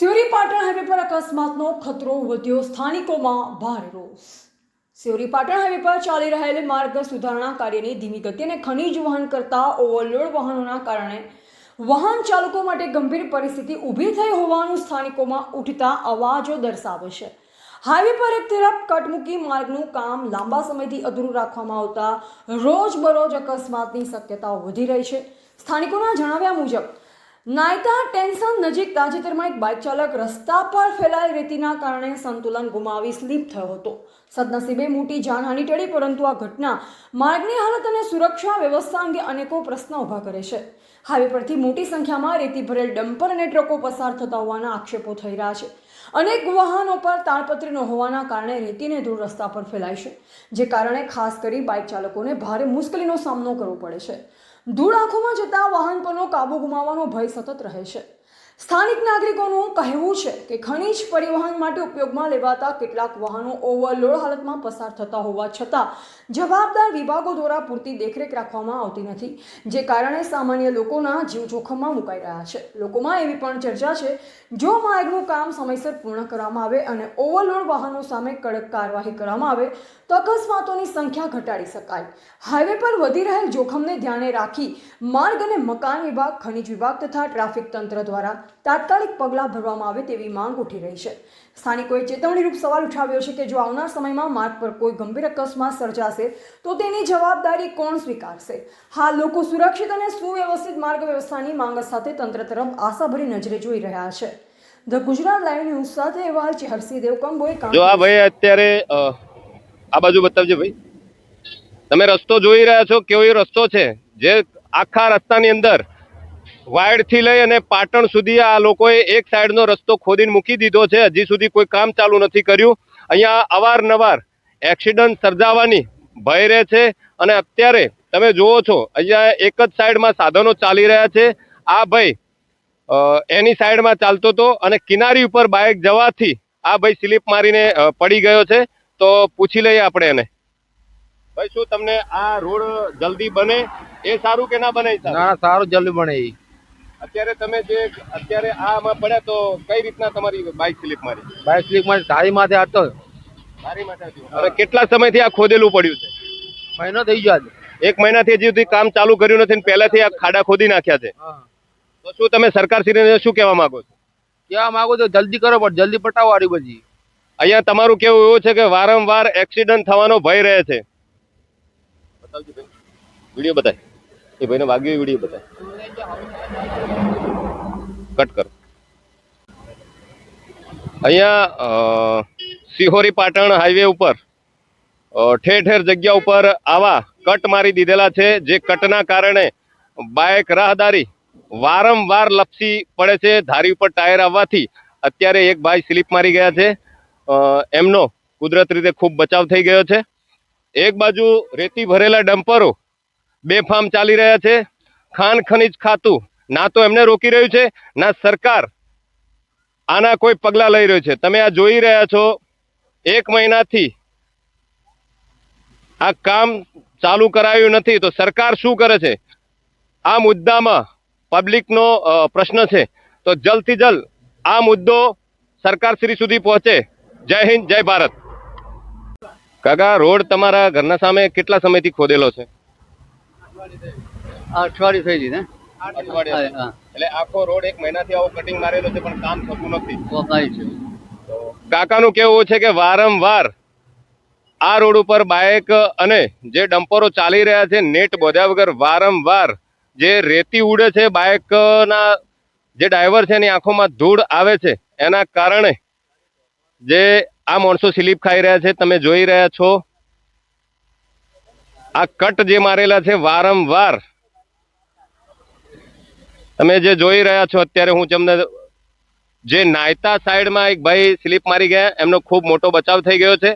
Siyori Patan highway પર અકસ્માતનો ખતરો વધ્યો, સ્થાનિકોમાં ભારે રોષ। સિયોરી પાટણ હાઈવે પર ચાલી રહેલ માર્ગ સુધારણા કાર્યની ધીમી ગતિ અને ખનીજ વહન કરતા ઓવરલોડ વાહનોના કારણે વાહન ચાલકો માટે ગંભીર પરિસ્થિતિ ઊભી થઈ હોવાનું સ્થાનિકોમાં ઉઠતા અવાજો દર્શાવે છે। હાઈવે પર એક તરફ કટ મૂકી માર્ગનું કામ લાંબા સમયથી અધૂરું રાખવામાં આવતા રોજબરોજ અકસ્માતની શક્યતાઓ વધી રહી છે। સ્થાનિકોના જણાવ્યા મુજબ નાયતા ટેન્શન નજીક તાજેતરમાં એક બાઇક ચાલક રસ્તા પર ફેલાયેલ રેતીના કારણે સંતુલન ગુમાવી સ્લીપ થયો હતો। સદનસીબે મોટી જાનહાનિ ટળી, પરંતુ આ ઘટના માર્ગની હાલત અને સુરક્ષા વ્યવસ્થા અંગે અનેકો પ્રશ્નો ઊભા કરે છે। હાઈવે પરથી મોટી સંખ્યામાં રેતી ભરેલ ડમ્પર અને ટ્રકો પસાર થતા હોવાના આક્ષેપો થઈ રહ્યા છે। અનેક વાહનો પર તાળપત્રી ન હોવાના કારણે રેતી અને ધૂળ રસ્તા પર ફેલાય છે, જે કારણે ખાસ કરી બાઇક ચાલકોને ભારે મુશ્કેલીનો સામનો કરવો પડે છે। ધૂળ આંખોમાં જતા વાહન પરનો કાબુ ગુમાવવાનો ભય સતત રહે છે। સ્થાનિક નાગરિકોનું કહેવું છે કે ખનીજ પરિવહન માટે ઉપયોગમાં લેવાતા કેટલાક વાહનો ઓવરલોડ હાલતમાં પસાર થતા હોવા છતાં જવાબદાર વિભાગો દ્વારા પૂરતી દેખરેખ રાખવામાં આવતી નથી, જે કારણે સામાન્ય લોકોના જીવ જોખમમાં મુકાઈ રહ્યા છે। લોકોમાં એવી પણ ચર્ચા છે, જો માર્ગનું કામ સમયસર પૂર્ણ કરવામાં આવે અને ઓવરલોડ વાહનો સામે કડક કાર્યવાહી કરવામાં આવે તો અકસ્માતોની સંખ્યા ઘટાડી શકાય। હાઈવે પર વધી રહેલ જોખમને ધ્યાને રાખી માર્ગ અને મકાન વિભાગ, ખનીજ વિભાગ તથા ટ્રાફિક તંત્ર દ્વારા તાત્કાલિક પગલાં ભરવામાં આવે તેવી માંગ ઉઠી રહી છે। સ્થાનિકોએ ચેતવણીરૂપ સવાલ ઉઠાવ્યો છે કે જો આવનાર સમયમાં માર્ગ પર કોઈ ગંભીર અકસ્માત સર્જાશે તો તેની જવાબદારી કોણ સ્વીકારશે। હાલ લોકો સુરક્ષિત અને સુવ્યવસ્થિત માર્ગ વ્યવસ્થાની માંગ સાથે તંત્ર તરફ આશાભરી નજરે જોઈ રહ્યા છે। ધ ગુજરાત લાઈવ ન્યૂઝ સાથે અહેવાલ છે હર્ષી દેવકંબોએ। જો આ ભાઈ અત્યારે આ બાજુ બતાવજો ભાઈ, તમે રસ્તો જોઈ રહ્યા છો કેવો રસ્તો છે, જે આખા રસ્તાની અંદર વાયડ થી લઈ અને પાટણ સુધી આ લોકોએ એક સાઈડનો રસ્તો ખોદીને મૂકી દીધો છે। હજી સુધી કોઈ કામ ચાલુ નથી કર્યું। અહીંયા અવારનવાર એક્સિડન્ટ સર્જાવાની ભય રહે છે અને અત્યારે તમે જુઓ છો અહીંયા એક જ સાઈડમાં સાધનો ચાલી રહ્યા છે। આ ભાઈ એની સાઈડમાં ચાલતો હતો અને કિનારી ઉપર બાઇક જવાથી આ ભાઈ સ્લીપ મારીને પડી ગયો છે। તો પૂછી લઈએ આપણે એને, ભાઈ શું તમને આ રોડ જલ્દી બને એ સારું કે ના બને? ના, સારું જલ્દી બને। અત્યારે તમે જે અત્યારે આમાં પડ્યા તો કઈ રીતના તમારી બાઇક સ્લીપ મારી? બાઇક સ્લીપ માં ધારી માથે હતો। ધારી માથે હતી। હવે કેટલા સમયથી આ ખોદેલું પડ્યું છે? મહિનો થઈ ગયો આજે। એક મહિનાથી હજી સુધી કામ ચાલુ કર્યું નથી, પહેલાથી આ ખાડા ખોદી નાખ્યા છે। તો શું તમે સરકારશ્રીને શું કહેવા માંગો છો? કહેવા માંગુ તો જલ્દી કરો, પણ જલ્દી પટાવો આરી બધી। અહીંયા તમારું કેવું એવું છે કે વારંવાર એક્સિડન્ટ થવાનો ભય રહે છે? બતાવજો ભાઈ, વિડીયો બતાય, એ ભાઈને વાગ્યો વિડીયો બતાય, કટ કરો। અહીંયા સિહોરી પાટણ હાઈવે ઉપર ઠેર ઠેર જગ્યા ઉપર આવા કટ મારી દીધેલા છે, જે કટના કારણે બાઇક રાહદારી વારંવાર લપસી પડે છે। ધારી ઉપર ટાયર આવવાથી અત્યારે એક ભાઈ સ્લીપ મારી ગયા છે, એમનો કુદરત રીતે ખૂબ બચાવ થઈ ગયો છે। એક બાજુ રેતી ભરેલા ડમ્પરો બેફામ ચાલી રહ્યા છે। ખાણ ખનીજ ખાતું ના તો એમને રોકી રહ્યું છે, ના સરકાર આના કોઈ પગલાં લઈ રહ્યું છે। તમે આ જોઈ રહ્યા છો, એક મહિનાથી આ કામ ચાલુ કરાયું નથી, તો સરકાર શું કરે છે? આ મુદ્દામાં પબ્લિકનો પ્રશ્ન છે, તો જલ્દથી જલ્દ આ મુદ્દો સરકારશ્રી સુધી પહોંચે। જય હિન્દ, જય ભારત। કાકા, રોડ તમારા ઘરના સામે કેટલા સમયથી ખોદેલો છે? અઠવાડિયું થઈ ગઈ ને? અઠવાડિયા એટલે આખો રોડ એક મહિનાથી આવો કટિંગ મારેલો છે, પણ કામ થતું નથી। કાકાનું કેવું છે કે વારંવાર આ રોડ ઉપર બાઇક અને જે ડમ્પરો ચાલી રહ્યા છે, નેટ બોધ્યા વગર વારંવાર જે રેતી ઉડે છે, બાઇકના જે ડ્રાઈવર છે એની આંખોમાં ધૂળ આવે છે, એના કારણે જે આ માણસો સ્લીપ ખાઈ રહ્યા છે। તમે જોઈ રહ્યા છો આ કટ જે મારેલા છે વારંવાર, તમે જે જોઈ રહ્યા છો અત્યારે, હું તમને જે નાયતા સાઈડમાં એક ભાઈ સ્લીપ મારી ગયા, એમનો ખૂબ મોટો બચાવ થઈ ગયો છે।